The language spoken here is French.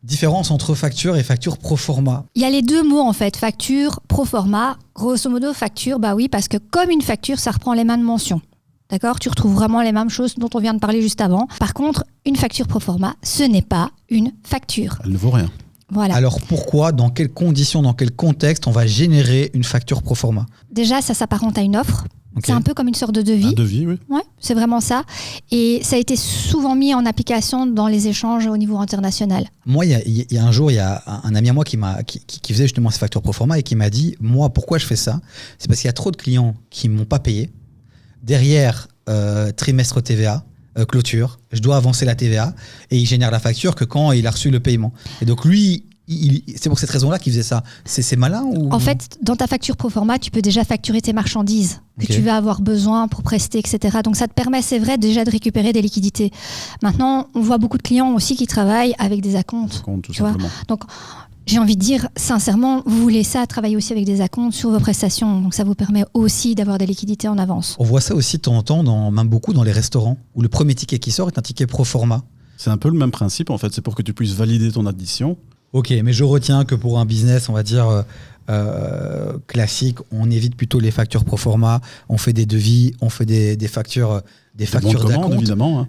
Différence entre facture et facture pro forma. Il y a les deux mots en fait, facture, pro forma. Grosso modo, facture, bah oui, parce que comme une facture, ça reprend les mêmes mentions. D'accord ? Tu retrouves vraiment les mêmes choses dont on vient de parler juste avant. Par contre, une facture pro forma, ce n'est pas une facture. Elle ne vaut rien. Voilà. Alors pourquoi, dans quelles conditions, dans quel contexte on va générer une facture pro forma ? Déjà, ça s'apparente à une offre. Ok. C'est un peu comme une sorte de devis. Un devis, oui. Ouais, c'est vraiment ça. Et ça a été souvent mis en application dans les échanges au niveau international. Moi, il y a un jour, il y a un ami à moi qui faisait justement ces factures pro forma et qui m'a dit, moi, pourquoi je fais ça ? C'est parce qu'il y a trop de clients qui ne m'ont pas payé. Derrière, trimestre TVA, clôture, je dois avancer la TVA et il génère la facture que quand il a reçu le paiement. Et donc lui, c'est pour cette raison-là qu'il faisait ça. C'est malin ou... En fait, dans ta facture pro forma, tu peux déjà facturer tes marchandises que Ok. tu vas avoir besoin pour prester, etc. Donc ça te permet, c'est vrai, déjà de récupérer des liquidités. Maintenant, on voit beaucoup de clients aussi qui travaillent avec des acomptes. Compte, tout Tu vois. simplement. Donc, j'ai envie de dire, sincèrement, vous voulez ça, travailler aussi avec des acomptes sur vos prestations. Donc ça vous permet aussi d'avoir des liquidités en avance. On voit ça aussi de temps en temps, même beaucoup dans les restaurants, où le premier ticket qui sort est un ticket pro forma. C'est un peu le même principe, en fait. C'est pour que tu puisses valider ton addition. Ok, mais je retiens que pour un business, on va dire classique, on évite plutôt les factures pro forma, on fait des devis, on fait des factures Des bons de commande, d'acompte. évidemment. Hein.